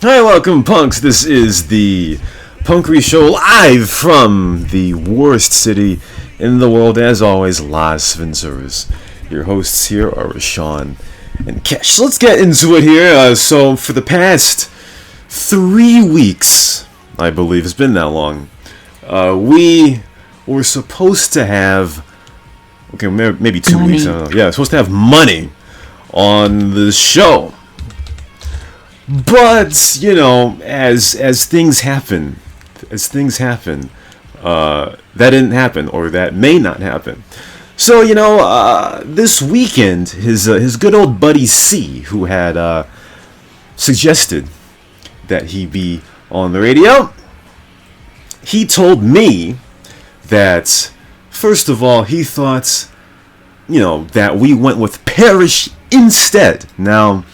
Hi, welcome, punks. This is the Punkery Show live from the worst city in the world, as always, Las Venturas. Your hosts here are Rashawn and Kesh. So let's get into it here. So for the past 3 weeks, I believe it's been that long, we were supposed to have, maybe 2 weeks, I don't know. Yeah, supposed to have money on the show. But, you know, as things happen, that didn't happen, or that may not happen. So, you know, this weekend, his good old buddy C, who had suggested that he be on the radio, he told me that, first of all, he thought, you know, that we went with Parrish instead. Now,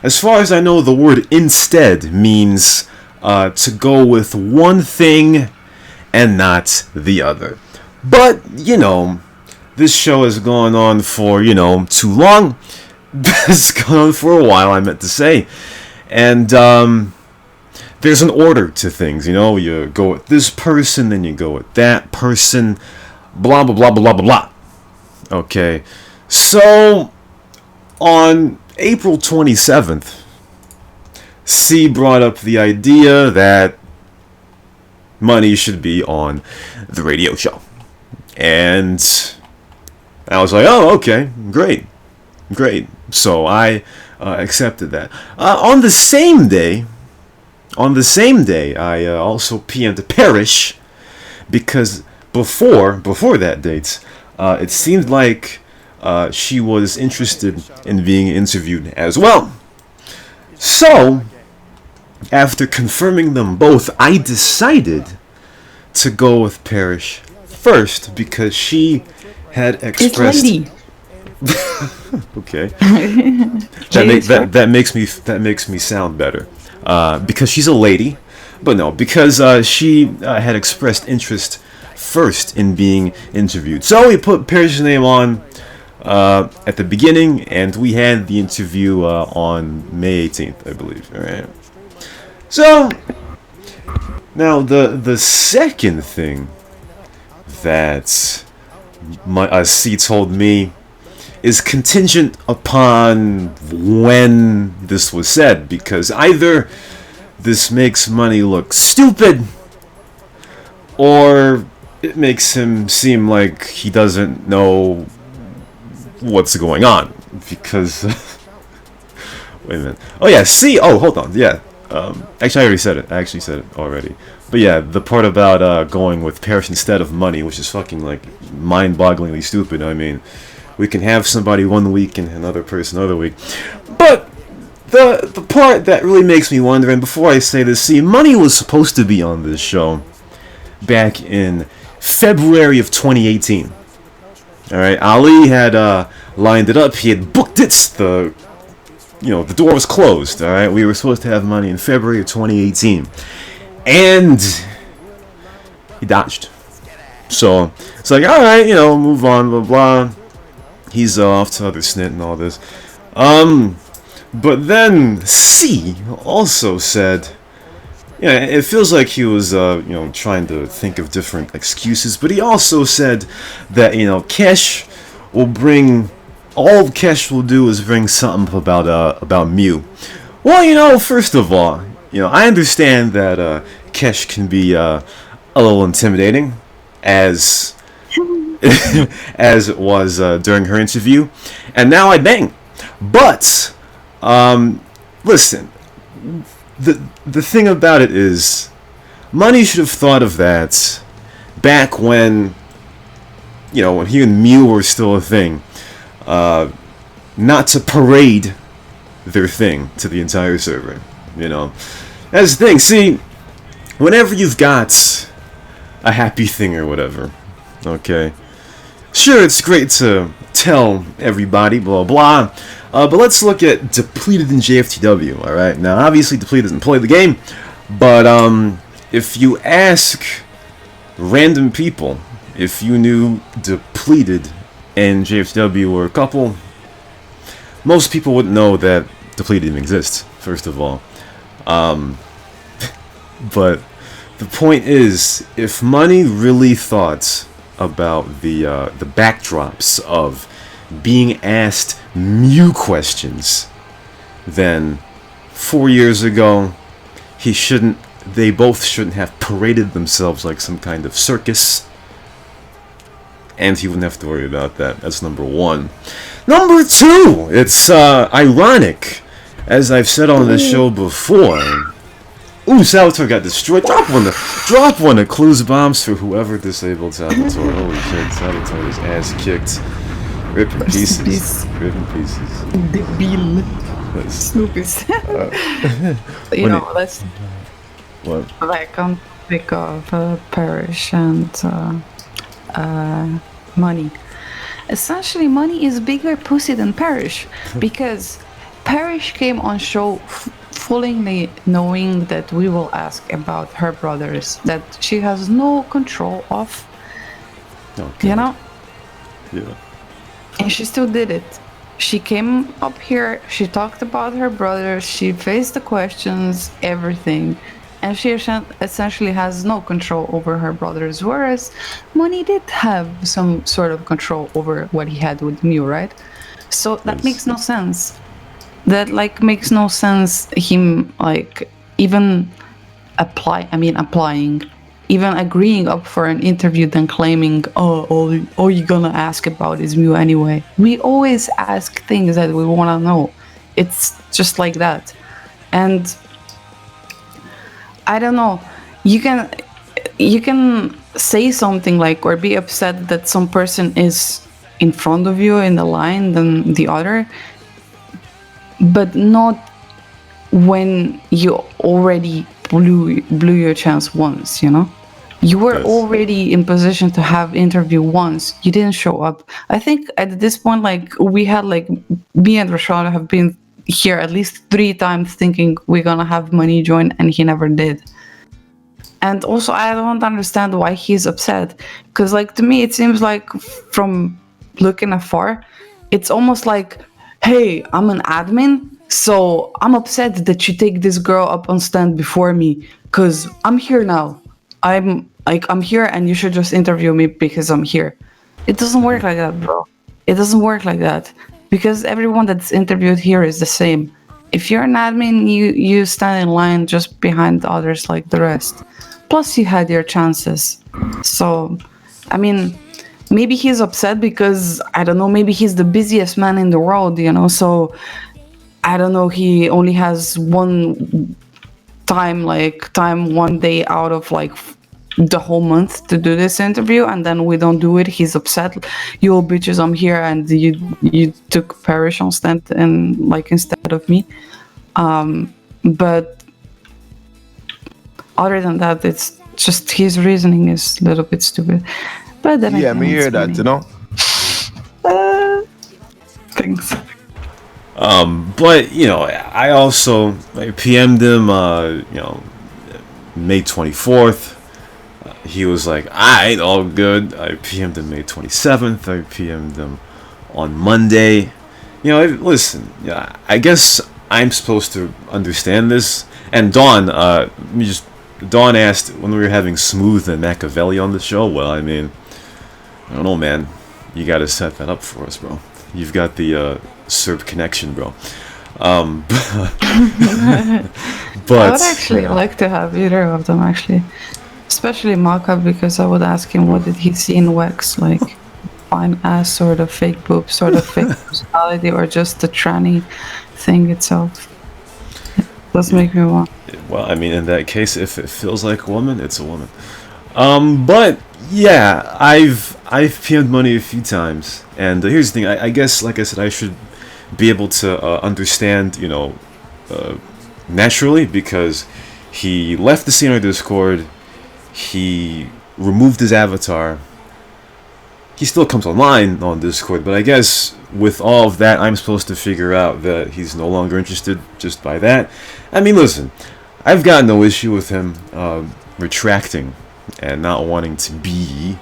as far as I know, the word instead means to go with one thing and not the other. But, you know, this show has gone on for, you know, too long. It's gone on for a while, I meant to say. And there's an order to things, you know. You go with this person, then you go with that person, blah, blah, blah, blah, blah, blah. Okay, so on April 27th, C brought up the idea that money should be on the radio show. And I was like, oh, okay, great. So I accepted that. On the same day, I also PM'd to Parrish, because before that date, it seemed like she was interested in being interviewed as well. So, after confirming them both, I decided to go with Parrish first because she had expressed. It's lady. Okay. that makes me sound better. Because she's a lady, but no, because she had expressed interest first in being interviewed. So we put Parrish's name on at the beginning, and we had the interview on May 18th, I believe. All right. So now the second thing that my C told me is contingent upon when this was said, because either this makes money look stupid, or it makes him seem like he doesn't know what's going on. Because wait a minute. Oh yeah, see. Oh, hold on. Yeah. Actually, I already said it. I actually said it already. But yeah, the part about going with Parrish instead of money, which is fucking like mind-bogglingly stupid. I mean, we can have somebody one week and another person another week. But the part that really makes me wonder, and before I say this, see, money was supposed to be on this show back in February of 2018. All right, Ali had lined it up. He had booked it. The door was closed. All right, we were supposed to have money in February of 2018, and he dodged. So it's like, all right, you know, move on, blah blah. He's off to other snit and all this. But then C also said, yeah, it feels like he was, trying to think of different excuses. But he also said that, you know, Kesh will bring, all Kesh will do is bring something about Mew. Well, you know, first of all, you know, I understand that Kesh can be a little intimidating, as as it was during her interview, and now I bang. But listen, the thing about it is, money should have thought of that back when, you know, when he and Mew were still a thing, not to parade their thing to the entire server. You know, that's the thing. See, whenever you've got a happy thing or whatever, okay, sure, it's great to tell everybody, blah blah, but let's look at Depleted in JFTW, alright? Now, obviously, Depleted doesn't play the game, but if you ask random people if you knew Depleted and JFTW were a couple, most people wouldn't know that Depleted even exists, first of all. But the point is, if Money really thought about the backdrops of being asked Mew questions, then 4 years ago, they both shouldn't have paraded themselves like some kind of circus. And he wouldn't have to worry about that. That's number one. Number two, it's ironic, as I've said on the show before. Ooh, Salvatore got destroyed. Drop one of Clue's bombs for whoever disabled Salvatore. Holy shit, Salvatore's ass kicked. Rip in pieces. Rip in pieces. Debil. Snoopies. Let's... What? Like on topic of Parrish and Money. Essentially, Money is bigger pussy than Parrish, because Parrish came on show fully knowing that we will ask about her brothers that she has no control of. Okay. You know? Yeah. And she still did it. She came up here, she talked about her brothers, she faced the questions, everything. And she essentially has no control over her brothers, whereas Money did have some sort of control over what he had with Mew, right? So that makes no sense. That makes no sense. Him even applying, even agreeing up for an interview, then claiming, all you're gonna ask about is Mew anyway. We always ask things that we wanna know. It's just like that, and I don't know. You can say something or be upset that some person is in front of you in the line than the other, but not when you already blew your chance once. You know, you were already in position to have interview once. You didn't show up. I think at this point, we had me and Rashad have been here at least 3 times thinking we're gonna have Money join, and he never did. And also, I don't understand why he's upset, because to me it seems like, from looking afar, it's almost like, hey, I'm an admin, so I'm upset that you take this girl up on stand before me, because I'm here now. I'm here, and you should just interview me because I'm here. It doesn't work like that, bro. It doesn't work like that. Because everyone that's interviewed here is the same. If you're an admin, you stand in line just behind others like the rest. Plus, you had your chances. So, maybe he's upset because, I don't know, maybe he's the busiest man in the world, so, I don't know, he only has one day out of the whole month to do this interview, and then we don't do it. He's upset. You all bitches, I'm here, and you took Parrish on stand and instead of me. But other than that, it's just his reasoning is a little bit stupid. But then me hear that, Thanks. But I also PM'd him May 24th. He was like, alright, all good. I PM'd him May 27th. I PM'd him on Monday. Listen, I guess I'm supposed to understand this. And Dawn asked when we were having Smooth and Machiavelli on the show. Well, I don't know, man. You gotta set that up for us, bro. You've got the Serb connection, bro. But I would actually like to have either of them, actually. Especially Maka, because I would ask him what did he see in Wax, fine ass, sort of fake boob, sort of fake personality, or just the tranny thing itself. It does make me want. Well, in that case, if it feels like a woman, it's a woman. But yeah, I've PM'd Money a few times, and here's the thing. I guess, like I said, I should be able to understand, naturally, because he left the scene on Discord. He removed his avatar. He still comes online on Discord, but I guess with all of that, I'm supposed to figure out that he's no longer interested just by that. Listen, I've got no issue with him retracting and not wanting to be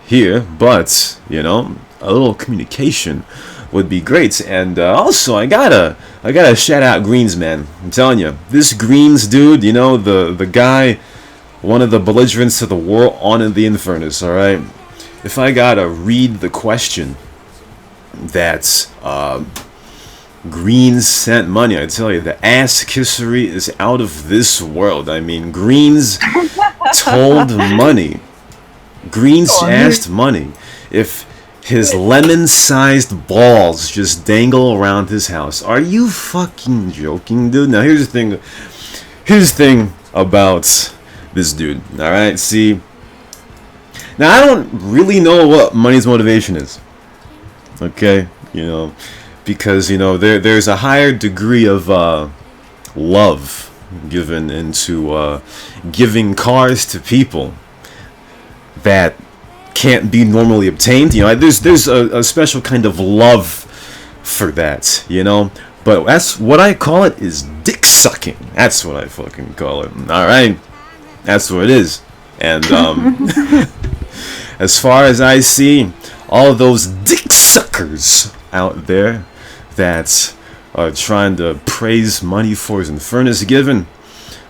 here, but, a little communication would be great. And also, I got I gotta shout out Greens, man. I'm telling you, this Greens dude, you know, the guy, one of the belligerents of the war on in the Infernus, alright? If I gotta read the question that Greens sent money, I tell you, the ass kissery is out of this world. I mean, Greens told money. Greens asked money if his lemon-sized balls just dangle around his house. Are you fucking joking, dude? Now, here's the thing. Here's the thing about this dude, alright? See, now I don't really know what money's motivation is. Okay? You know, because, you know, there's a higher degree of love given into giving cars to people that can't be normally obtained. You know, there's a special kind of love for that, you know. But that's what I call it, is dick sucking. That's what I fucking call it. All right, that's what it is. And as far as I see, all of those dick suckers out there that are trying to praise money for his Infernus given,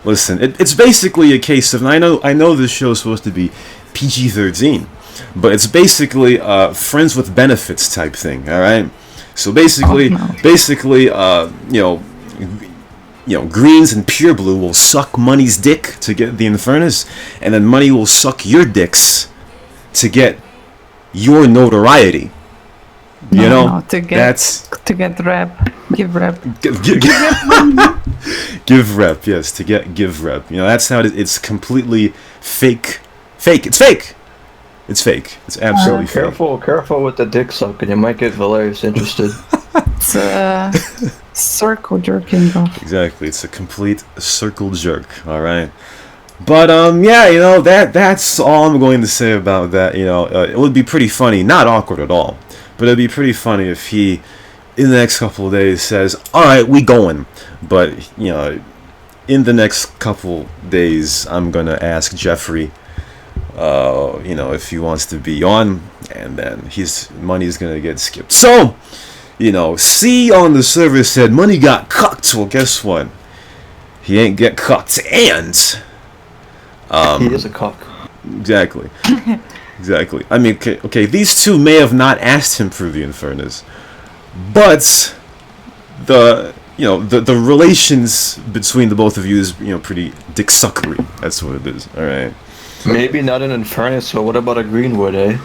listen, it's basically a case of, and I know this show is supposed to be PG-13, but it's basically friends with benefits type thing. All right, so basically, you know, Greens and Pure Blue will suck money's dick to get the Infernus, and then money will suck your dicks to get your notoriety. You know, to get rep, give rep, give rep. Yes, to get give rep. You know, that's how it is. It's completely fake. It's fake. It's fake. It's absolutely fake. Careful with the dick sucking. You might get Valerius interested. It's circle jerking off. Exactly. It's a complete circle jerk. All right. But yeah, you know, that's all I'm going to say about that. You know, it would be pretty funny, not awkward at all, but it'd be pretty funny if he, in the next couple of days, says, "All right, we going." But you know, in the next couple days, I'm gonna ask Jeffrey, you know, if he wants to be on, and then his money is gonna get skipped. So, you know, C on the server said money got cucked. Well, guess what? He ain't get cucked, and he is a cock. Exactly. Exactly. I mean, okay, these two may have not asked him for the Infernus, but the relations between the both of you is, you know, pretty dick suckery. That's what it is. All right. Maybe not an Infernus, but what about a Greenwood, eh?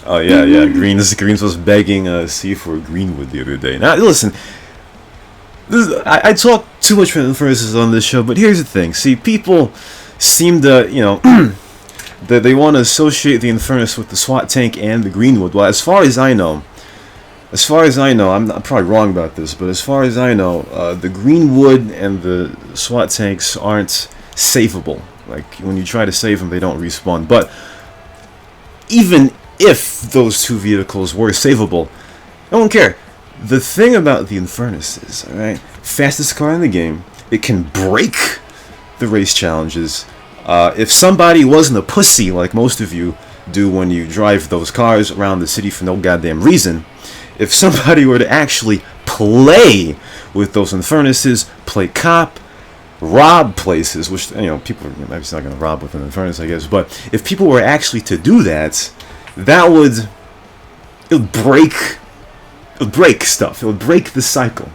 Oh yeah. Greens was begging C for a Greenwood the other day. Now listen, I talk too much for Infernuses on this show, but here's the thing. See, people seem to, you know, that they want to associate the Infernus with the SWAT tank and the Greenwood. Well, as far as I know, I'm probably wrong about this, but as far as I know, the Greenwood and the SWAT tanks aren't savable. Like, when you try to save them, they don't respawn. But even if those two vehicles were savable, I don't care. The thing about the Infernus is, alright, fastest car in the game, it can break the race challenges. If somebody wasn't a pussy like most of you do when you drive those cars around the city for no goddamn reason, if somebody were to actually play with those Infernuses, play cop, rob places, which, you know, people are obviously not going to rob with an Infernus, I guess, but if people were actually to do that, it would break stuff. It would break the cycle.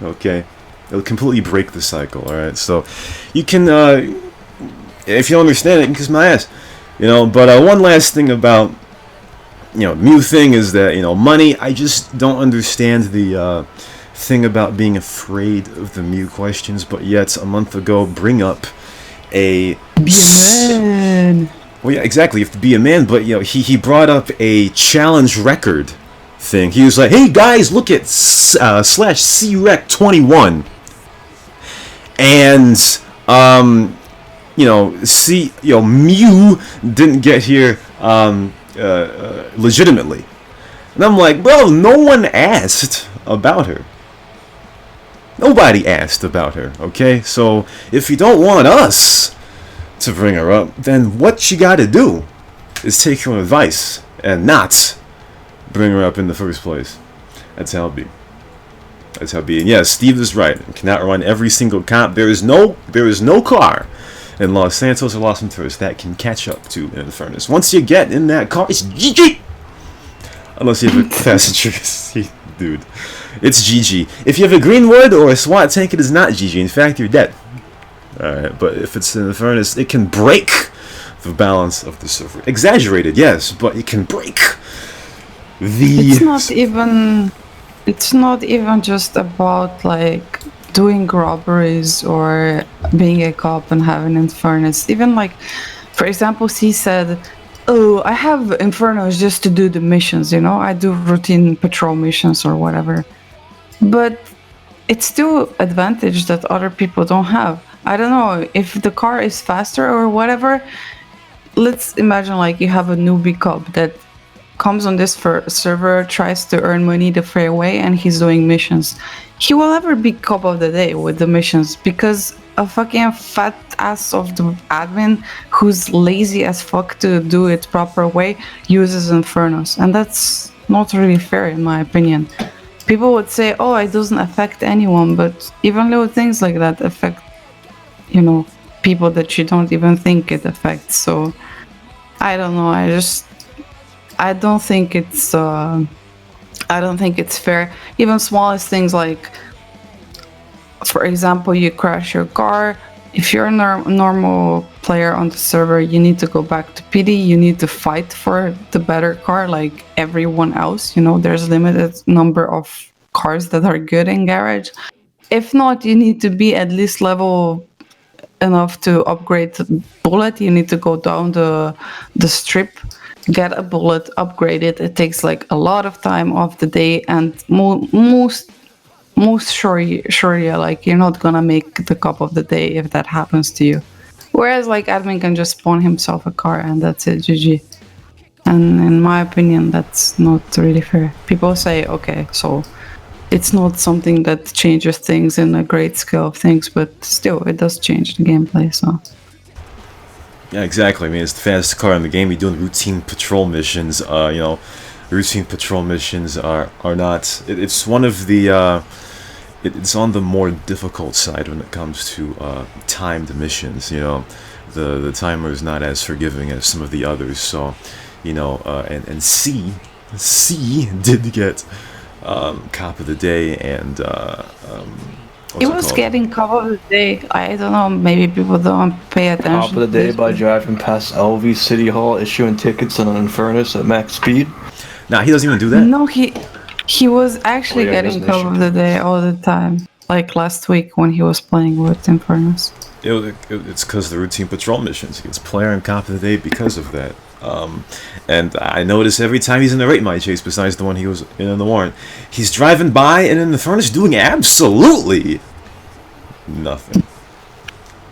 Okay? It would completely break the cycle, alright? So, you can, if you don't understand it, you can kiss my ass. You know, but one last thing about, you know, Mew thing is that, you know, money, I just don't understand the thing about being afraid of the Mew questions, but yet a month ago bring up a... Be a man. Well, yeah, exactly, you have to be a man, but, you know, he brought up a challenge record thing. He was like, hey guys, look at /CREC21. And, you know, Mew didn't get here legitimately. And I'm like, bro, no one asked about her. Nobody asked about her, okay? So, if you don't want us to bring her up, then what you gotta do is take your own advice and not bring her up in the first place. That's how it be. That's how being. Yeah, Steve is right. It cannot run every single comp. There is no car in Los Santos or Los Venturas that can catch up to an Infernus. Once you get in that car, it's GG. Unless you have a passenger seat, dude. It's GG. If you have a Greenwood or a SWAT tank, it is not GG. In fact, you're dead. Alright, but if it's an Infernus, it can break the balance of the server. Exaggerated, yes, but it can break the... It's not even just about, like, doing robberies or being a cop and having Infernus. Even, like, for example, he said, oh, I have Infernos just to do the missions, you know? I do routine patrol missions or whatever. But it's still advantage that other people don't have. I don't know, if the car is faster or whatever, let's imagine like you have a newbie cop that comes on this server, tries to earn money the fair way, and he's doing missions. He will never be cop of the day with the missions because a fucking fat ass of the admin who's lazy as fuck to do it proper way uses Infernos, and that's not really fair in my opinion. People would say, oh, it doesn't affect anyone, but even little things like that affect, you know, people that you don't even think it affects. So I don't know, I don't think it's fair. Even smallest things like, for example, you crash your car. If you're a normal player on the server, you need to go back to PD. You need to fight for the better car like everyone else. You know, there's limited number of cars that are good in garage. If not, you need to be at least level enough to upgrade bullet. You need to go down the strip, get a bullet, upgrade it. It takes like a lot of time off the day, and most sure, like you're not gonna make the cup of the day if that happens to you. Whereas like admin can just spawn himself a car and that's it, GG. And in my opinion, that's not really fair. People say, okay, so it's not something that changes things in a great scale of things, but still, it does change the gameplay, so... Yeah, exactly. I mean, it's the fastest car in the game. You're doing routine patrol missions. You know, routine patrol missions are not... It's one of the... It's on the more difficult side when it comes to timed missions, you know. The timer is not as forgiving as some of the others, so, you know, and C did get Cop of the Day, and he was getting Cop of the Day. I don't know, maybe people don't pay attention. Cop of the Day by driving past LV City Hall, issuing tickets on an Infernus at max speed. Nah, he doesn't even do that. No, he was actually getting Cop of the Day all the time. Like last week when he was playing with Infernus. It's because the routine patrol missions. He gets player and Cop of the Day because of that. And I notice every time he's in the rate my chase, besides the one he was in the warrant, he's driving by and in the furnace doing absolutely nothing.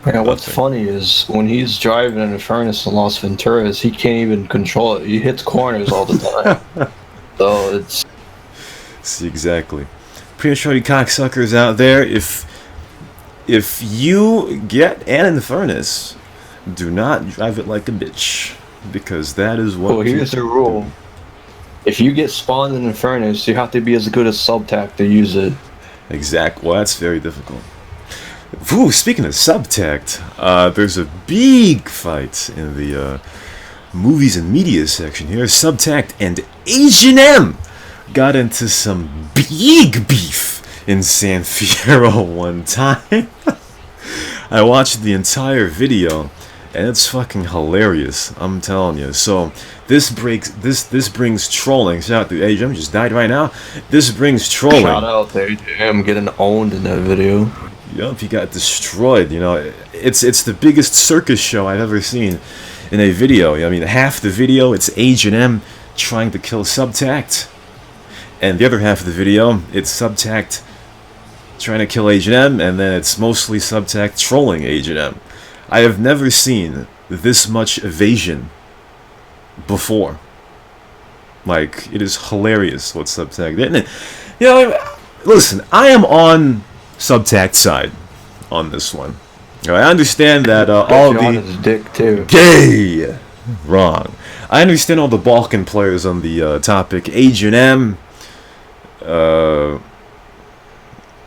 Yeah, what's funny is when he's driving in the furnace in Las Venturas, he can't even control it. He hits corners all the time. So it's... See, exactly. Pretty sure you cocksuckers out there, if you get an in the furnace, do not drive it like a bitch. Because that is what... Well, here's the rule. If you get spawned in the furnace, you have to be as good as Subtact to use it. Exactly. Well, that's very difficult. Ooh, speaking of Subtact, there's a big fight in the movies and media section here. Subtact and AgentM got into some big beef in San Fierro one time. I watched the entire video. And it's fucking hilarious, I'm telling you. So this brings trolling. Shout out to AgentM, just died right now. This brings trolling. Shout out to AgentM getting owned in that video. Yup, he got destroyed. You know, it's the biggest circus show I've ever seen in a video. I mean, half the video it's AgentM trying to kill Subtact, and the other half of the video it's Subtact trying to kill AgentM, and then it's mostly Subtact trolling AgentM. I have never seen this much evasion before. Like, it is hilarious what Subtact did. You know, listen, I am on Subtact's side on this one. You know, I understand that all the dick too. Gay, wrong. I understand all the Balkan players on the topic. AgentM,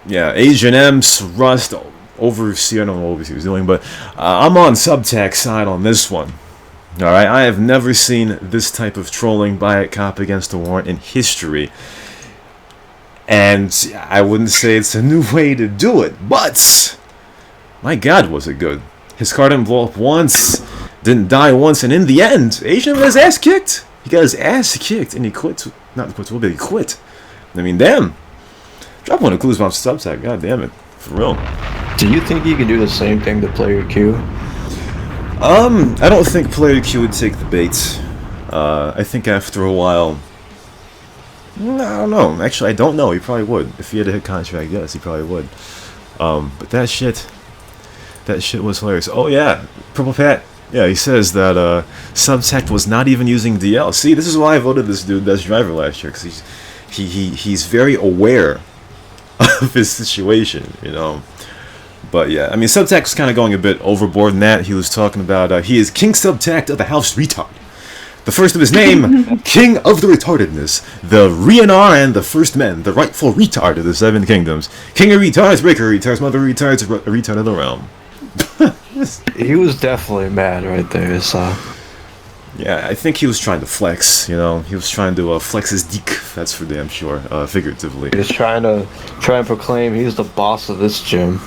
Yeah, AgentM's Rust overseer. I don't know what he was doing, but I'm on Subtact side on this one. All right, I have never seen this type of trolling by a cop against a warrant in history, and I wouldn't say it's a new way to do it, but my God, was it good? His car didn't blow up once, didn't die once, and in the end, Agent got his ass kicked. He got his ass kicked, and he quit. Not quit, but he quit. I mean, damn. Drop one of clues about Subtact. God damn it, for real. Do you think you can do the same thing to Player Q? I don't think Player Q would take the bait. I think after a while, I don't know. Actually, I don't know. He probably would. If he had a hit contract, yes, he probably would. But that shit was hilarious. Oh yeah, Purple Pat. Yeah, he says that Subtact was not even using DL. See, this is why I voted this dude best driver last year, because he's very aware of his situation, you know. But yeah, I mean, Subtact was kind of going a bit overboard in that. He was talking about he is King Subtact of the House Retard. The first of his name, King of the Retardedness, the Rienar and the First Men, the rightful retard of the Seven Kingdoms. King of Retards, Breaker Retards, Mother Retards, Retard of the Realm. He was definitely mad right there, so... Yeah, I think he was trying to flex, you know. He was trying to flex his dick, that's for damn sure, figuratively. He was trying to proclaim he's the boss of this gym.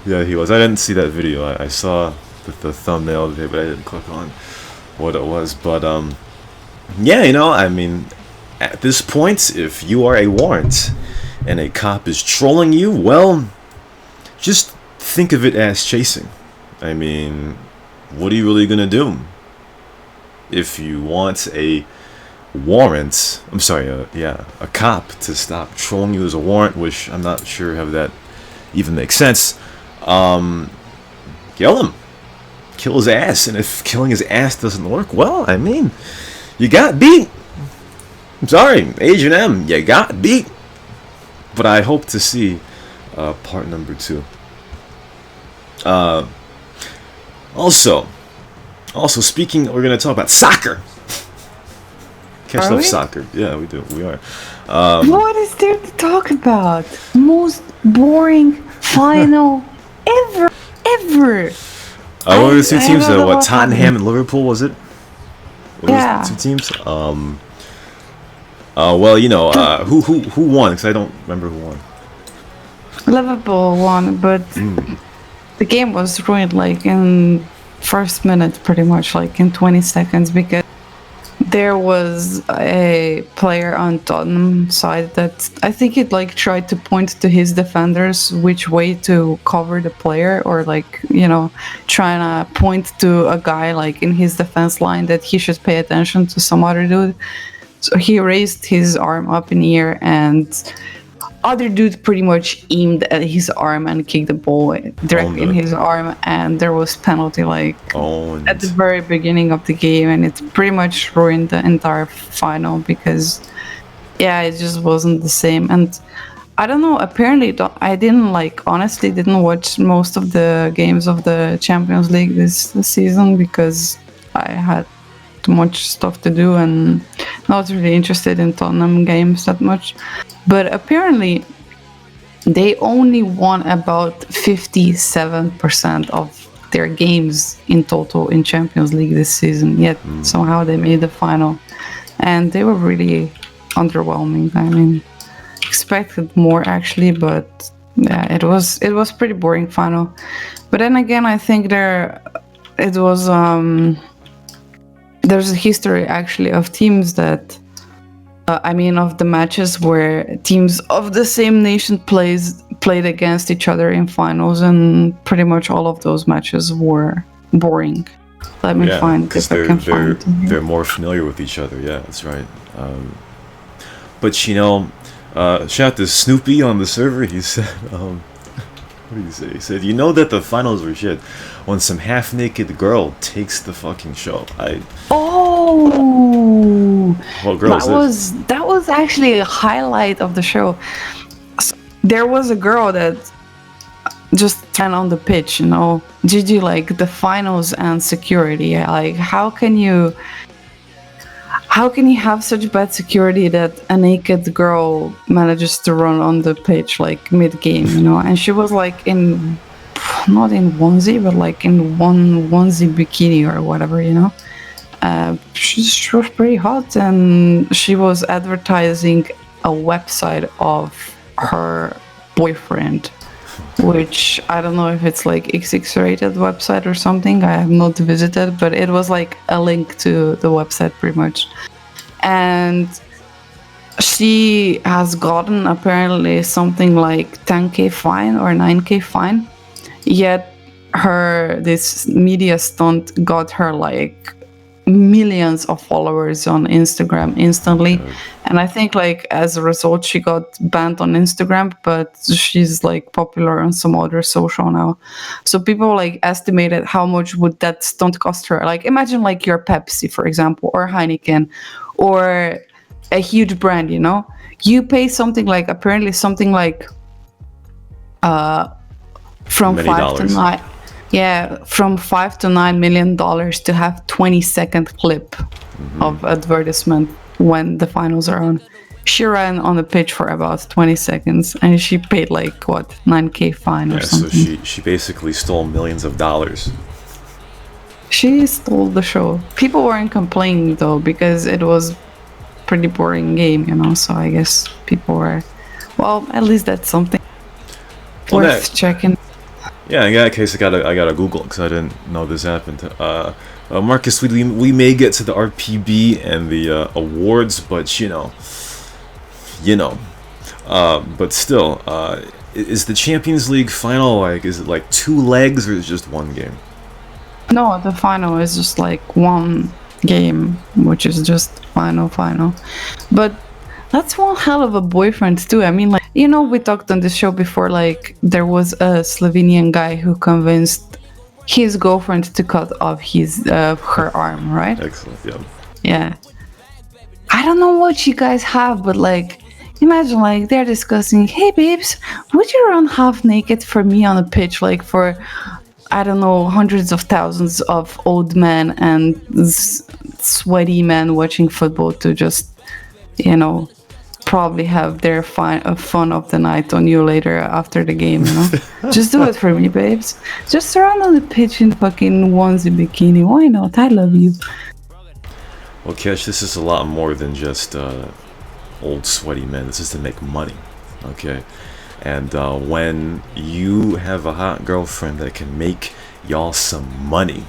Yeah, he was. I didn't see that video. I saw the thumbnail of it, but I didn't click on what it was. But, yeah, you know, I mean, at this point, if you are a warrant and a cop is trolling you, well, just think of it as chasing. I mean, what are you really going to do? If you want a warrant, I'm sorry, a cop to stop trolling you as a warrant, which I'm not sure how that even makes sense, kill him. Kill his ass. And if killing his ass doesn't work, well, I mean, you got beat. I'm sorry, AgentM, you got beat. But I hope to see part number 2. Also speaking, we're going to talk about soccer. Catch up soccer. Yeah, we do. We are. What is there to talk about? Most boring final ever. What were the 2 teams? What, Tottenham and Liverpool, was it? What yeah. was the 2 teams? Well, you know, who won? Because I don't remember who won. Liverpool won, but the game was ruined like in first minute, pretty much, like in 20 seconds, because there was a player on Tottenham side that I think it like tried to point to his defenders which way to cover the player, or like, you know, trying to point to a guy like in his defense line that he should pay attention to some other dude. So he raised his arm up in the air, and other dude pretty much aimed at his arm and kicked the ball directly in his arm, and there was penalty like at the very beginning of the game, and it pretty much ruined the entire final because yeah, it just wasn't the same. And I don't know, apparently I didn't honestly didn't watch most of the games of the Champions League this season because I had too much stuff to do and not really interested in Tottenham games that much. But apparently they only won about 57% of their games in total in Champions League this season, yet somehow they made the final, and they were really underwhelming. I mean, expected more actually, but yeah, it was pretty boring final. But then again, I think there's a history actually of teams that of the matches where teams of the same nation played against each other in finals, and pretty much all of those matches were boring. Let me find if I can find. They're more familiar with each other. Yeah, that's right. But you know, shout out to Snoopy on the server. He said, "What did he say?" He said, "You know that the finals were shit when some half-naked girl takes the fucking show." What girl is this? That was actually a highlight of the show. So, there was a girl that just ran on the pitch, you know, GG, like the finals and security. Like, how can you how can you have such bad security that a naked girl manages to run on the pitch like mid-game, you know? And she was like in, not in onesie, but like in one onesie bikini or whatever, you know? She was pretty hot, and she was advertising a website of her boyfriend, which I don't know if it's like XX rated website or something. I have not visited, but it was like a link to the website pretty much. And she has gotten apparently something like 10K fine or 9K fine. Yet this media stunt got her like millions of followers on Instagram instantly. And I think like as a result she got banned on Instagram, but she's like popular on some other social now. So people like estimated how much would that stunt cost her. Like imagine like your Pepsi, for example, or Heineken, or a huge brand, you know? You pay something like, apparently something like from Many 5 dollars. to 9. Yeah, from $5 to $9 million to have 20-second clip of advertisement when the finals are on. She ran on the pitch for about 20 seconds, and she paid like what, 9K fine or something. So she basically stole millions of dollars. She stole the show. People weren't complaining though, because it was pretty boring game, you know. So I guess people were, well, at least that's something worth checking. Yeah, in that case, I gotta Google because I didn't know this happened. Marcus, we may get to the RPB and the awards, but you know, but still, is the Champions League final like? Is it like 2 legs or is it just 1 game? No, the final is just like 1 game, which is just final. But that's one hell of a boyfriend too. I mean, like, you know, we talked on this show before, like there was a Slovenian guy who convinced his girlfriend to cut off her arm, right? Excellent, yeah. Yeah. I don't know what you guys have, but like, imagine like they're discussing, hey babes, would you run half naked for me on a pitch, like for, I don't know, hundreds of thousands of old men and sweaty men watching football to just, you know, probably have their fun of the night on you later after the game, you know? Just do it for me, babes. Just run on the pitch in fucking onesie bikini. Why not? I love you. Well, Kesh, this is a lot more than just old sweaty men. This is to make money, okay? And when you have a hot girlfriend that can make y'all some money,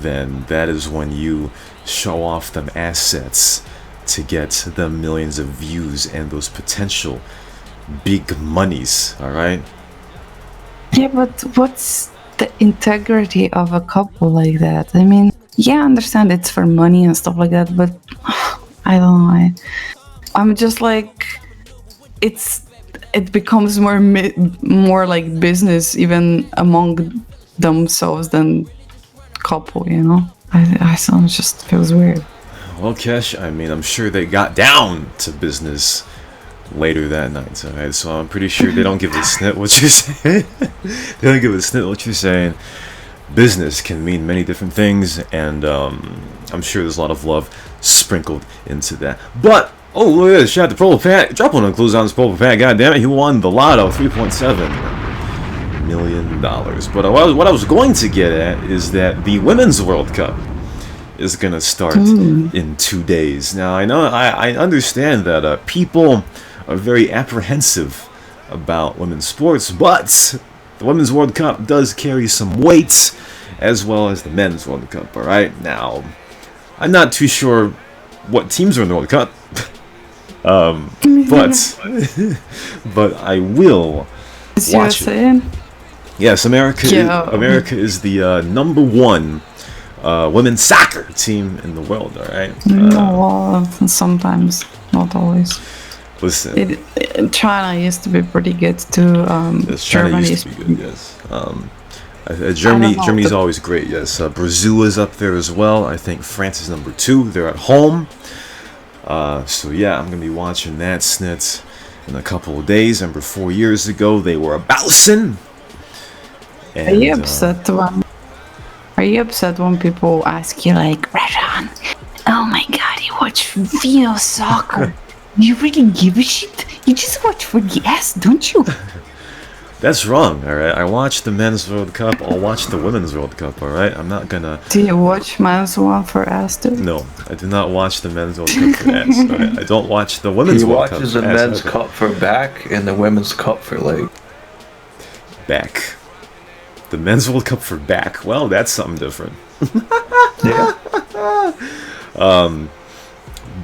then that is when you show off them assets to get the millions of views and those potential big monies, alright? Yeah, but what's the integrity of a couple like that? I mean, yeah, I understand it's for money and stuff like that, but I don't know. I'm just like, it becomes more like business even among themselves than couple, you know? I just feels weird. Well, Kesh, I mean, I'm sure they got down to business later that night, alright? So I'm pretty sure they don't give a snit what you're saying. They don't give a snit what you're saying. Business can mean many different things, and I'm sure there's a lot of love sprinkled into that. But, oh, look at this. Shout out to Purple Pat. Drop one of the clues on this Purple Pat. God damn it, he won the lotto, $3.7 million. But what I was going to get at is that the Women's World Cup is gonna start in 2 days. Now I understand that people are very apprehensive about women's sports, but the Women's World Cup does carry some weight, as well as the Men's World Cup. All right, now I'm not too sure what teams are in the World Cup, but I will watch it. Yes, America is the #1 women's soccer team in the world, alright? No, sometimes, not always. Listen. China used to be pretty good too. Yes, China used to be good, yes. Germany's always great, yes. Brazil is up there as well. I think France is #2. They're at home. So yeah, I'm going to be watching that snit in a couple of days. Remember 4 years ago, they were a bouncing. Are you upset when people ask you like, Rajan, oh my god, he watch female soccer. You really give a shit? You just watch for the ass, don't you? That's wrong, alright? I watch the Men's World Cup, I'll watch the Women's World Cup, alright? I'm not gonna... Do you watch men's one for ass too? No, I do not watch the Men's World Cup for ass, alright? I don't watch the Women's World Cup for ass. He watches the Men's Cup for back and the Women's Cup for leg. Back. The Men's World Cup for back. Well, that's something different. Yeah.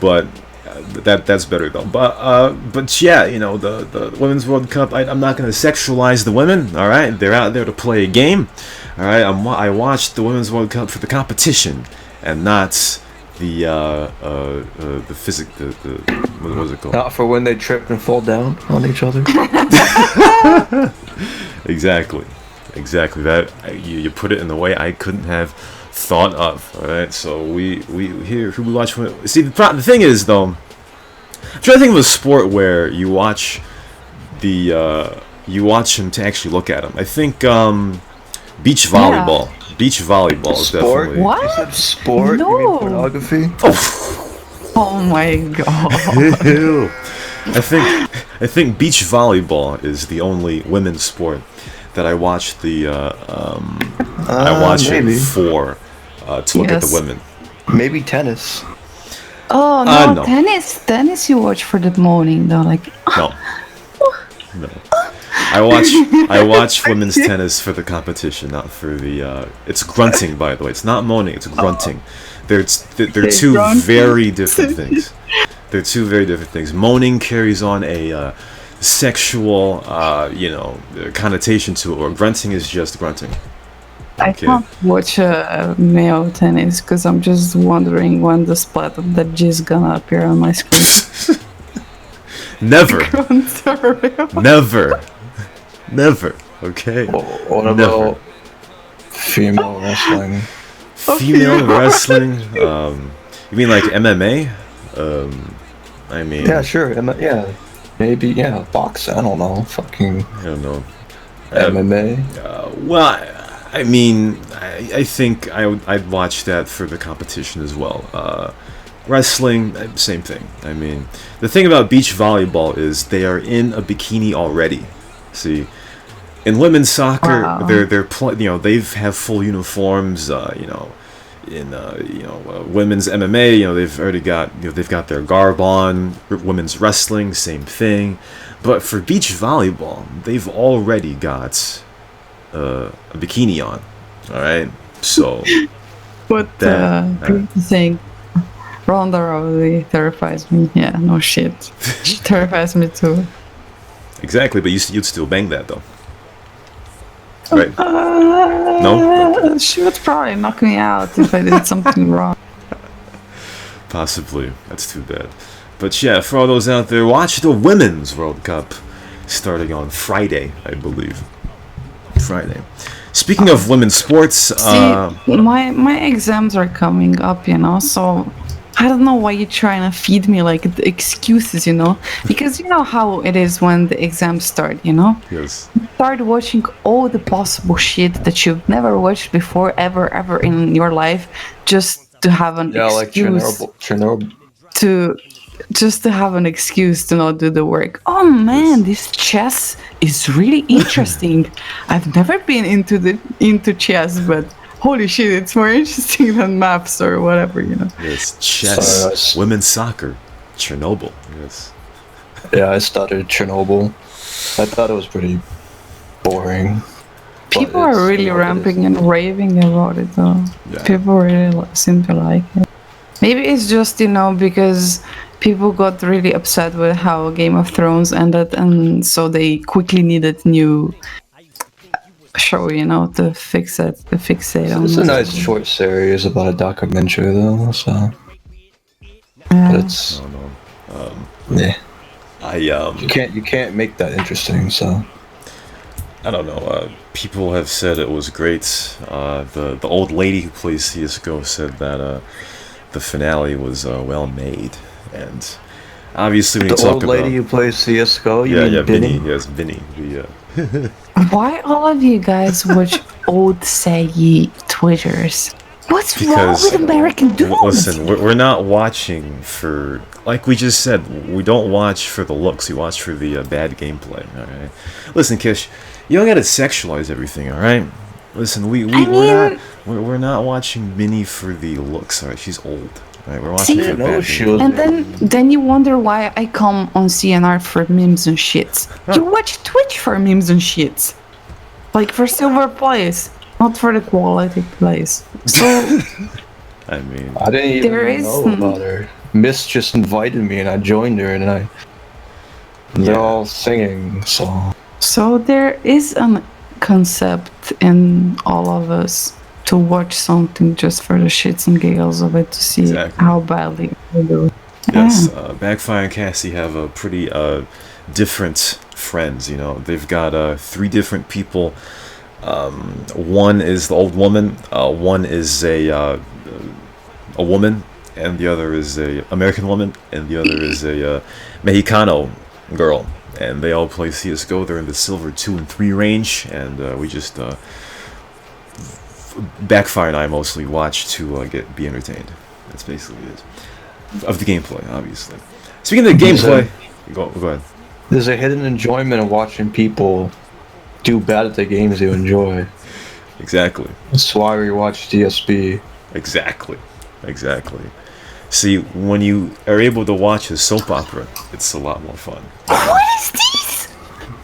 But that's better though. But yeah, you know, the Women's World Cup. I'm not gonna sexualize the women. All right, they're out there to play a game. All right, I watched the Women's World Cup for the competition and not the what was it called? Not for when they trip and fall down on each other. Exactly. That you put it in the way I couldn't have thought of. All right, so we watch. See, the thing is though, I'm trying to think of a sport where you watch him to actually look at him. I think beach volleyball. Yeah. Beach volleyball is Sport? definitely. What? You said sport? No. You mean pornography? Oh my god. Ew. I think beach volleyball is the only women's sport that I watch I watch maybe. it for to look at the women. Maybe tennis. Oh no, no. tennis you watch for the morning though, like No. I watch women's tennis for the competition, not for the. It's grunting, by the way. It's not moaning. It's grunting. They're two very different things. They're two very different things. Moaning carries on a sexual, connotation to it, or grunting is just grunting. I can't watch male tennis because I'm just wondering when the splat of that jizz gonna appear on my screen. Never. Never. Never. Okay. What about female wrestling? Female wrestling? You mean like MMA? I mean. Yeah, sure. Yeah. Maybe, yeah, boxing. I don't know. Fucking. I don't know. MMA? Well, I mean, I think I'd watch that for the competition as well. Wrestling, same thing. I mean, the thing about beach volleyball is they are in a bikini already. See, in women's soccer, Wow. they have full uniforms. In women's MMA, they've already got they've got their garb on. Women's wrestling, same thing. But for beach volleyball, they've already got a bikini on. All right, so. But the thing, Ronda Rousey terrifies me. Yeah, no shit. She terrifies me too. Exactly, but you'd still bang that though, right? No. She would probably knock me out if I did something wrong. Possibly. That's too bad. But yeah, for all those out there, watch the Women's World Cup starting on Friday, I believe. Friday. Speaking of women's sports, See, my exams are coming up, so I don't know why you're trying to feed me like the excuses, because you know how it is when the exams start, Yes. You start watching all the possible shit that you've never watched before, ever in your life, just to have an excuse. Like Chernobyl. To have an excuse to not do the work. Oh man, this chess is really interesting. I've never been into chess, but holy shit, it's more interesting than maths or whatever, Yes, chess, women's soccer, Chernobyl. Yes. Yeah, I studied Chernobyl. I thought it was pretty boring. People are really ramping and raving about it, though. Yeah. People really seem to like it. Maybe it's just, because people got really upset with how Game of Thrones ended, and so they quickly needed new show, to fix it, to fixate on It's it. a nice short series about a documentary, though. So, Yeah. but it's I don't know. yeah. You can't make that interesting. So, I don't know. People have said it was great. The old lady who plays CS:GO said that the finale was well made, and obviously when you the talk old about lady who plays CS:GO, Vinny, yes, Vinny. Why all of you guys watch old saggy Twitters? What's wrong with American dudes? Listen, we're not watching for, like we just said, we don't watch for the looks. We watch for the bad gameplay. All right. Listen, Kish, you don't gotta sexualize everything. All right. Listen, we're not watching Minnie for the looks. All right, she's old. All right, we're watching for bad gameplay. And then you wonder why I come on CNR for memes and shits. You watch Twitch for memes and shits, like for silver plays. Not for the quality plays. So, I mean, I didn't even know about her. Miss just invited me and I joined her and they're all singing. So there is a concept in all of us to watch something just for the shits and giggles of it to see how badly we do. Yes, Backfire and Cassie have a pretty different friends. You know, they've got 3 different people. One is the old woman, one is a woman, and the other is a American woman, and the other is a Mexicano girl, and they all play CSGO. They're in the silver 2 and 3 range, and we just Backfire and I mostly watch to be entertained. That's basically it. Of the gameplay, obviously. Speaking of the gameplay, go ahead. There's a hidden enjoyment of watching people do bad at the games you enjoy. Exactly. That's why we watch DSB. Exactly. See, when you are able to watch a soap opera, it's a lot more fun. What is this?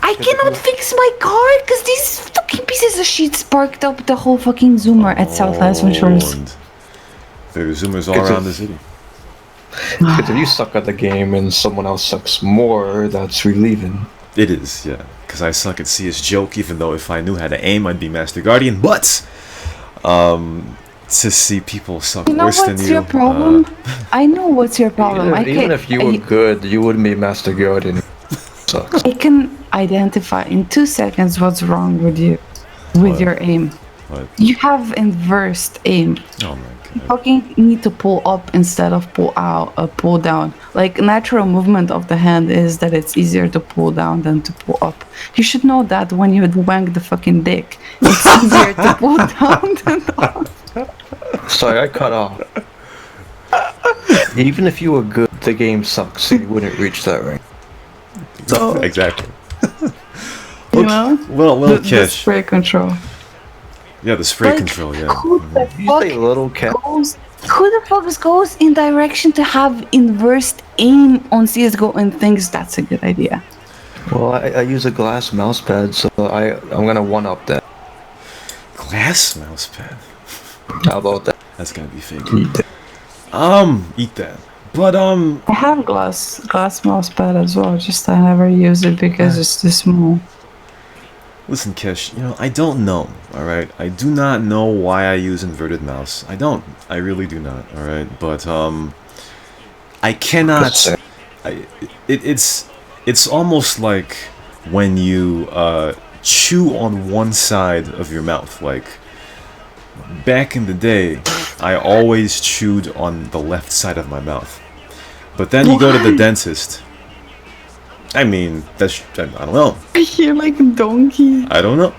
I cannot fix my car because these fucking pieces of shit sparked up the whole fucking zoomer at Southwest Insurance. There are zoomers all around the city. Because if you suck at the game and someone else sucks more, that's relieving. It is, yeah. Because I suck at CS Joke, even though if I knew how to aim, I'd be Master Guardian. But to see people suck worse than you. What's your problem? I know what's your problem. Even if you were good, you wouldn't be Master Guardian. Sucks. I can identify in 2 seconds what's wrong with you, with your aim. What? You have inversed aim. Oh my god. You fucking need to pull up instead of pull down. Like, natural movement of the hand is that it's easier to pull down than to pull up. You should know that when you wank the fucking dick, it's easier to pull down than up. Sorry, I cut off. Even if you were good, the game sucks, so you wouldn't reach that rank. So, exactly. You know? Well, the Kish. spray control. Yeah, the spray control, yeah. Who the fuck goes in direction to have inversed aim on CSGO and thinks that's a good idea? Well, I use a glass mousepad, so I'm gonna one-up that. Glass mousepad? How about that? That's gonna be fake. Eat that. But I have glass mousepad as well, just I never use it because it's too small. Listen, Kish, I don't know, alright? I do not know why I use inverted mouse. I don't. I really do not, alright? But, I cannot... It's almost like when you, chew on one side of your mouth. Like, back in the day, I always chewed on the left side of my mouth. But then you go to the dentist... I mean, I don't know. You're like a donkey. I don't know.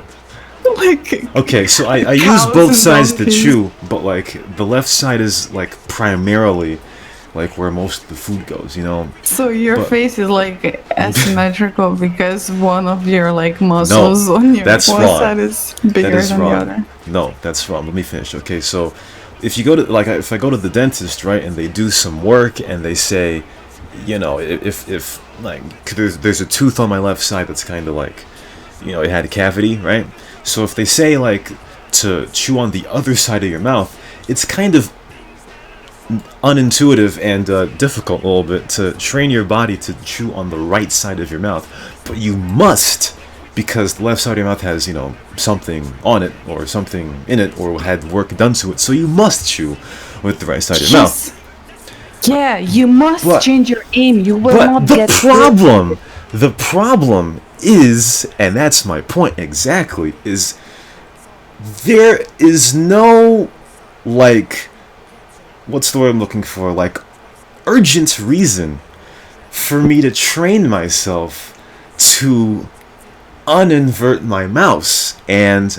Like okay, so I use both sides to chew, but like the left side is like primarily like where most of the food goes, So your face is like asymmetrical because one of your like muscles on your one side is bigger than the other. No, that's wrong. Let me finish. Okay, so if you go to if I go to the dentist, right, and they do some work and they say, if like there's a tooth on my left side that's kind of like, it had a cavity, right? So if they say like to chew on the other side of your mouth, it's kind of unintuitive and difficult a little bit to train your body to chew on the right side of your mouth. But you must, because the left side of your mouth has, something on it or something in it or had work done to it. So you must chew with the right side of your mouth. Yeah, you must change your aim. You will not get the problem is, and that's my point exactly, is there is no, like, what's the word I'm looking for? Like, urgent reason for me to train myself to uninvert my mouse. And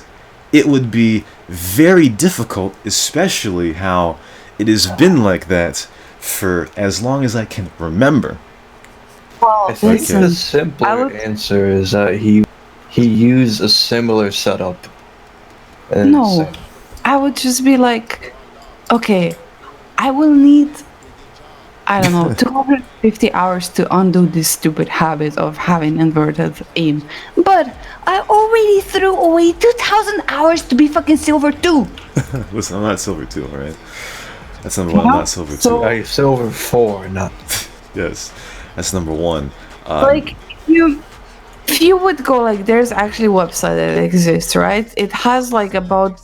it would be very difficult, especially how it has been like that for as long as I can remember. I think Listen, the simpler answer is that he used a similar setup. And no, I would just be like, okay, I will need, I don't know, 250 hours to undo this stupid habit of having inverted aim. But I already threw away 2,000 hours to be fucking silver 2. Listen, I'm not silver 2, alright? That's number 1, I'm not silver 2. So- I silver 4, not. Yes, that's number 1. Like, if you would go, like, there's actually a website that exists, right? It has like about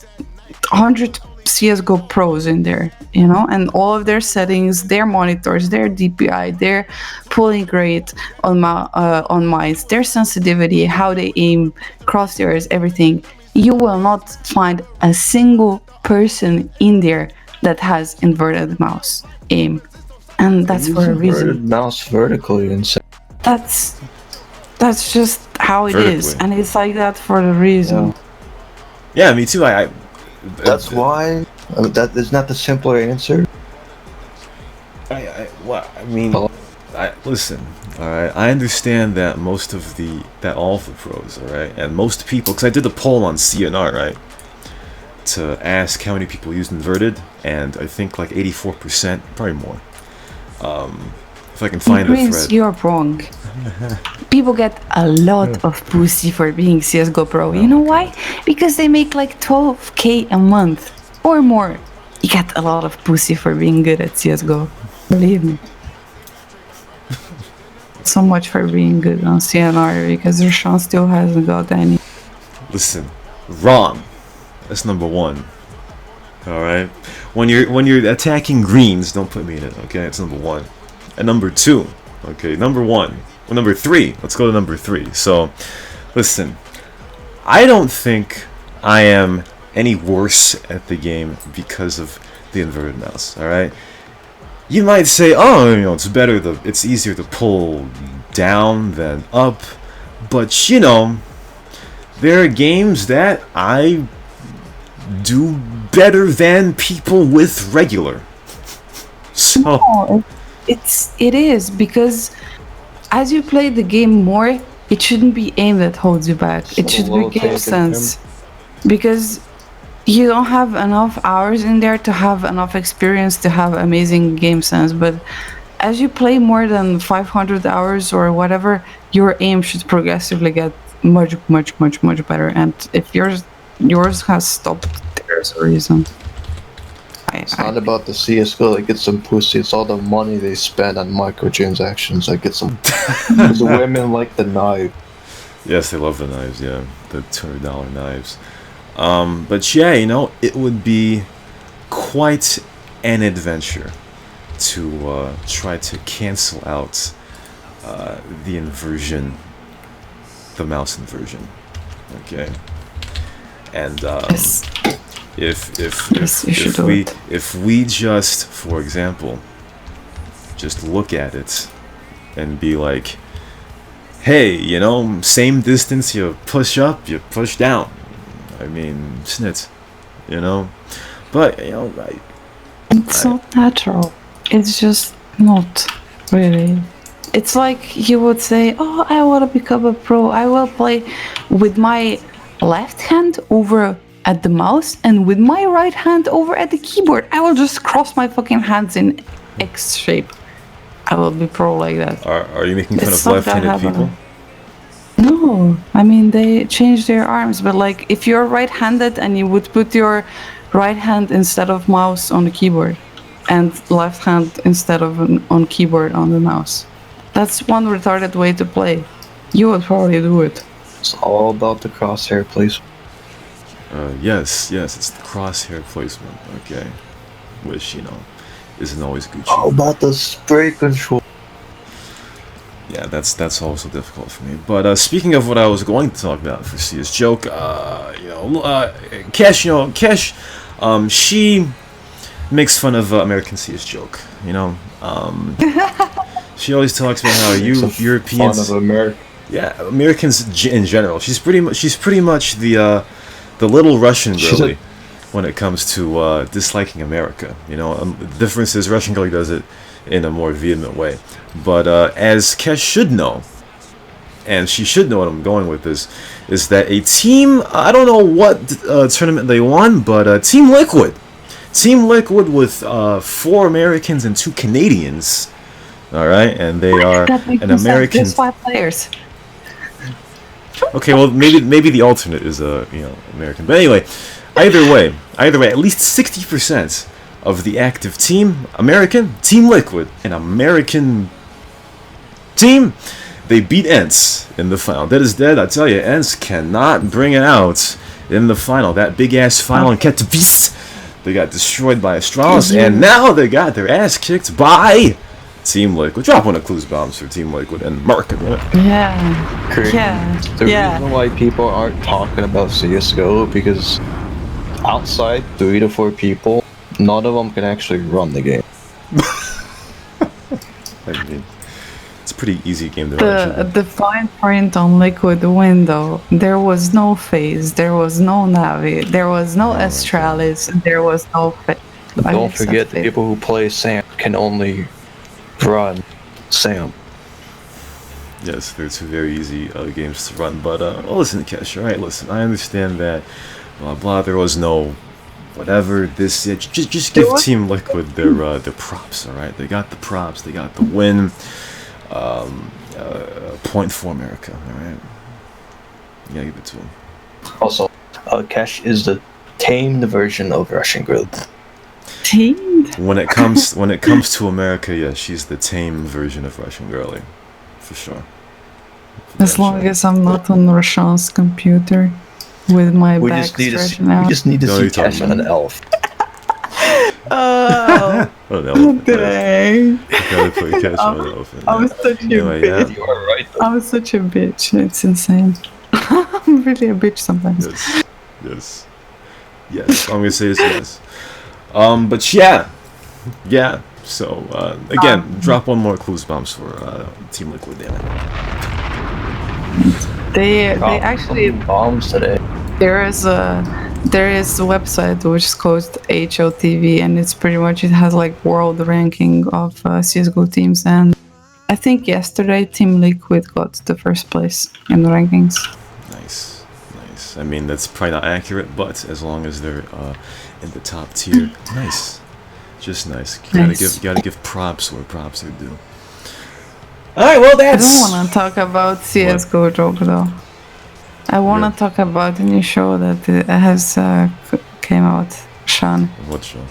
100 CSGO pros in there, you know, and all of their settings, their monitors, their DPI, their pulling rate on mice, their sensitivity, how they aim, crosshairs, everything. You will not find a single person in there that has inverted mouse aim, and that's for a reason. Mouse vertically and That's just how it is, Vertically. and it's like that for a reason. Yeah, me too. that's why that is not the simpler answer. Listen, all right. I understand that all of the pros, all right, and most people, because I did a poll on CNR, right, to ask how many people used inverted, and I think like 84%, probably more. If I can find the Prince, thread. you're wrong. People get a lot of pussy for being CSGO pro. You know why? Because they make like 12k a month or more. You get a lot of pussy for being good at CSGO. Believe me. So much for being good on CNR because Rashawn still hasn't got any. Listen, wrong. That's number 1. All right. When you're attacking greens, don't put me in it. Okay, it's number 1. And number 2. Okay, number 1. Well, number 3. Let's go to number 3. So, listen. I don't think I am any worse at the game because of the inverted mouse. All right. You might say, oh, you know, it's easier to pull down than up, but you know, there are games that I do better than people with regular. So No, it is because as you play the game more, it shouldn't be aim that holds you back. It should be game sense. Because you don't have enough hours in there to have enough experience to have amazing game sense. But as you play more than 500 hours or whatever, your aim should progressively get much better. And if yours has stopped, there's a reason. It's not about the CSGO that gets some pussy. It's all the money they spend on microtransactions that get some. Because the women like the knife. yes, they love the knives. Yeah, the $200 knives. But yeah, you know, it would be quite an adventure to try to cancel out the inversion, the mouse inversion. Okay, and Yes. Yes, you should do it. if we just, for example, just look at it and be like, hey, you know, same distance, you push up, you push down. I mean, snit, you know, but you know, It's not natural. It's just not really. It's like you would say, oh, I want to become a pro. I will play with my left hand over at the mouse and with my right hand over at the keyboard. I will just cross my fucking hands in X shape. I will be pro like that. Are you making fun It's of not that left-handed people? No, I mean they change their arms, but like if you're right-handed and you would put your right hand instead of mouse on the keyboard and left hand instead of on keyboard on the mouse. That's one retarded way to play. You would probably do it. It's all about the crosshair placement. Yes, it's the crosshair placement, okay, which, you know, isn't always Gucci. How about the spray control? Yeah, that's also difficult for me. But speaking of what I was going to talk about for CS Joke, you know, Kesh, she makes fun of American CS Joke, you know. She always talks about how Europeans, Fun of America. yeah, Americans in general. She's pretty much the little Russian She's girly. when it comes to disliking America. You know, the difference is Russian Girlie does it in a more vehement way. But as Kesh should know, and she should know what I'm going with this, is that a team, I don't know what tournament they won, but Team Liquid with 4 Americans and 2 Canadians, all right, and they are an American. There's 5 players. Okay, well maybe the alternate is American, but anyway, either way, at least 60% of the active team, American, Team Liquid, an American team, they beat ENCE in the final. That is dead, I tell you. ENCE cannot bring it out in the final. That big ass final in Katowice, they got destroyed by Astralis, and now they got their ass kicked by Team Liquid. Drop one of Clue's bombs for Team Liquid and mark it. Yeah. Crazy. Yeah. The Yeah. reason why people aren't talking about CSGO because outside 3 to 4 people, none of them can actually run the game. I mean, it's a pretty easy game to run. The fine print on Liquid window, there was no phase, there was no Navi, there was no Astralis, there was no Don't forget the people who play SAM can only run SAM. Yes, they're 2 very easy games to run. But listen, Kesh, all right, listen, I understand that blah blah. There was no whatever this. Just give Team Liquid their props. All right, they got the props. They got the win. Point for America. All right, yeah, give it to them. Also, Cash is the tamed version of Russian Girl. Tamed? When it comes to America, yeah, she's the tame version of Russian Girlie, for sure. As long as I'm not on Roshan's computer with my We back just need to see, stretching out. we just need to No, see you're talking Cash on an elf. Oh, Oh no, dang. gotta put Kesh on the elephant. I was such a Anyway, bitch. yeah. You are right. Though. I was such a bitch. It's insane. I'm really a bitch sometimes. Yes. I'm gonna say is yes. But yeah. So again, drop one more Clues bombs for Team Liquid. Damn it. They Dropped actually some bombs today. there is a website which is called HOTV, and it's pretty much, it has like world ranking of CS:GO teams, and I think yesterday Team Liquid got the first place in the rankings. Nice. I mean, that's probably not accurate, but as long as they're in the top tier, nice. Just nice. Gotta give props where props are due. All right, well, I that's. don't want to talk about CS:GO joke though. I want to talk about the new show that has came out, Sean. What show?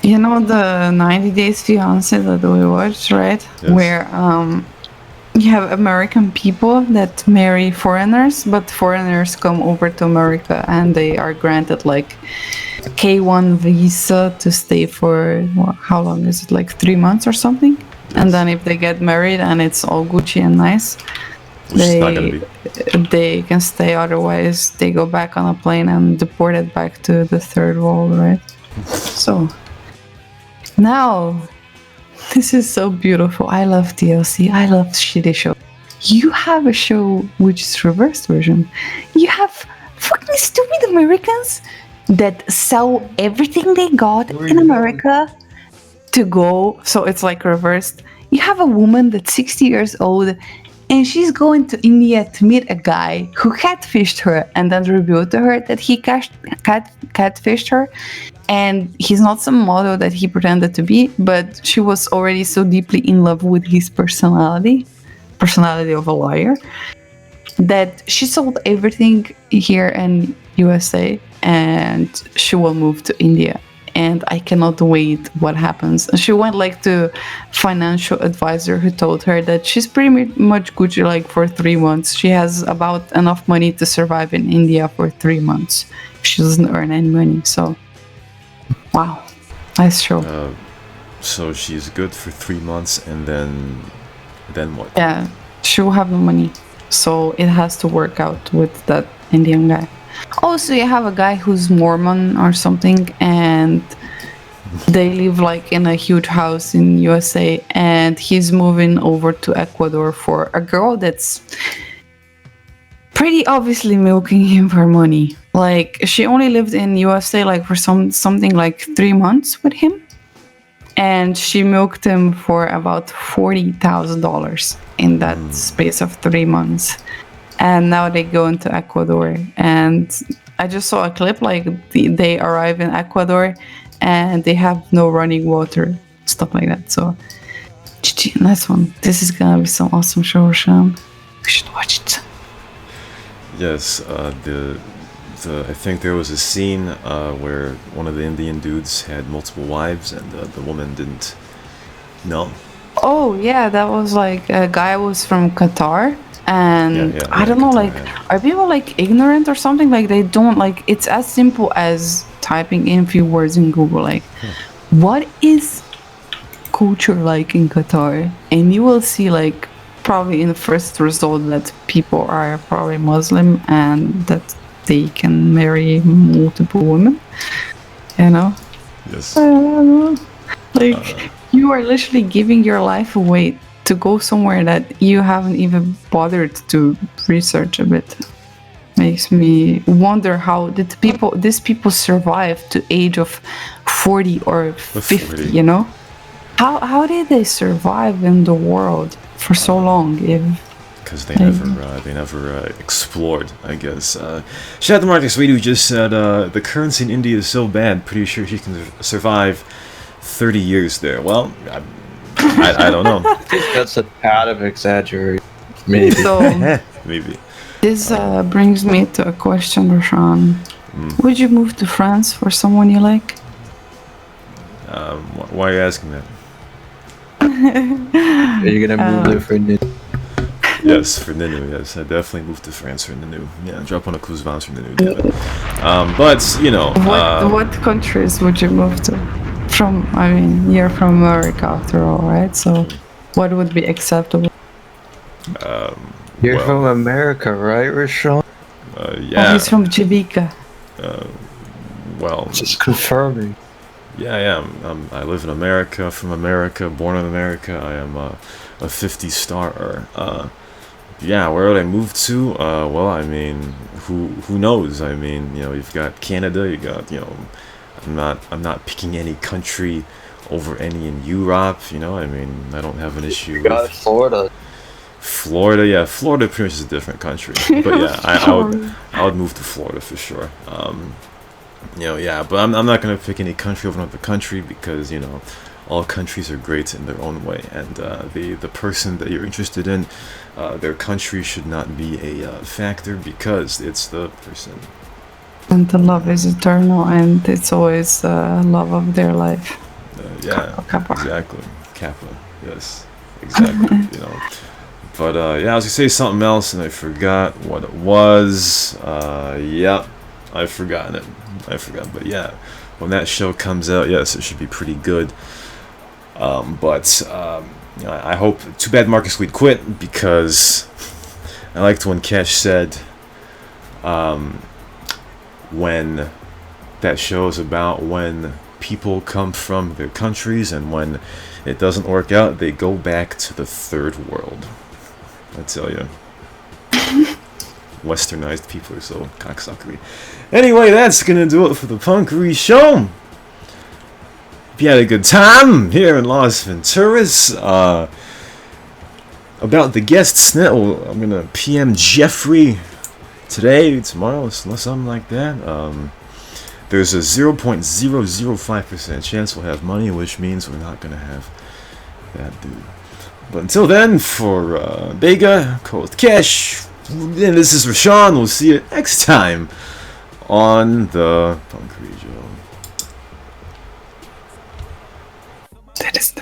You know the 90 Days Fiancé that we watched, right? Yes. Where you have American people that marry foreigners, but foreigners come over to America and they are granted like K1 visa to stay for, how long is it, like 3 months or something? Yes. And then if they get married and it's all Gucci and nice, Which is not gonna be. they can stay, otherwise they go back on a plane and deported back to the third world, right? So now this is so beautiful. I love DLC. I love shitty show. You have a show which is reversed version. You have fucking stupid Americans that sell everything they got in America to go. So it's like reversed. You have a woman that's 60 years old and she's going to India to meet a guy who catfished her and then revealed to her that he catfished her. And he's not some model that he pretended to be, but she was already so deeply in love with his personality of a liar, that she sold everything here in USA and she will move to India. And I cannot wait what happens. And she went like to financial advisor who told her that she's pretty much Gucci like for 3 months. She has about enough money to survive in India for 3 months. She doesn't earn any money, so wow, nice show. So she's good for 3 months, and then what? Yeah, she will have no money, so it has to work out with that Indian guy. Also, you have a guy who's Mormon or something, and they live like in a huge house in USA, and he's moving over to Ecuador for a girl that's pretty obviously milking him for money. Like she only lived in USA like for something like 3 months with him, and she milked him for about $40,000 in that space of 3 months. And now they go into Ecuador, and I just saw a clip like they arrive in Ecuador and they have no running water, stuff like that. So GG, nice one. This is gonna be some awesome show, Sean. We should watch it. Yes, I think there was a scene where one of the Indian dudes had multiple wives, and the woman didn't know. Oh yeah, that was like a guy was from Qatar, and I don't know, Qatar, like are people like ignorant or something? Like they don't like it's as simple as typing in a few words in Google, like what is culture like in Qatar, and you will see like probably in the first result that people are probably Muslim and that they can marry multiple women, you know. Yes. Like you are literally giving your life away to go somewhere that you haven't even bothered to research a bit. Makes me wonder how did these people survive to age of 40 or 50, you know? How did they survive in the world for so long? Because they never explored, I guess. Shout out to Marcus Wade, who just said the currency in India is so bad, pretty sure she can survive 30 years there. Well, I don't know. I think that's a tad of exaggeration. Maybe. So, maybe. This brings me to a question, Rashan. Would you move to France for someone you like? Why are you asking that? Are you gonna move there for Ninu? Yes, for Ninu, yes. I definitely moved to France for Ninu. Yeah, drop on a cruise bounce for Ninu, damn it. But, you know... What countries would you move to? I mean, you're from America after all, right? So, what would be acceptable? You're from America, right, Rashawn? Yeah. Oh, he's from Jamaica. Well... Just confirming. Yeah, I am. I live in America, from America, born in America. I am a 50-star. Yeah, where would I move to? Well, I mean, who knows? I mean, you know, you've got Canada, you got, you know, I'm not picking any country over any in Europe, you know. I mean, I don't have an issue you got with Florida. Florida, yeah, Florida pretty much is a different country. But yeah, I would move to Florida for sure. You know, yeah, but I'm not gonna pick any country over another country because, you know, all countries are great in their own way, and the person that you're interested in, their country should not be a factor because it's the person. And the love is eternal, and it's always love of their life. Yeah, Kappa. exactly. Kappa, yes, exactly. You know, but yeah, I was gonna say something else, and I forgot what it was. Yeah, I've forgotten it. I forgot, but yeah, when that show comes out, yes, it should be pretty good. But you know, I hope. Too bad Marcus Weed quit, because I liked when Cash said, when that show is about when people come from their countries and when it doesn't work out, they go back to the third world. I tell you. Westernized people are so cocksuckery. Anyway, that's gonna do it for the Punkery Show. If you had a good time here in Las Venturas, about the guests now, I'm gonna PM Jeffrey today, tomorrow, something like that. There's a 0.005% chance we'll have money, which means we're not gonna have that dude. But until then, for Bega, Cold Cash, and this is Rashawn. We'll see you next time on the Punkery Show. That is the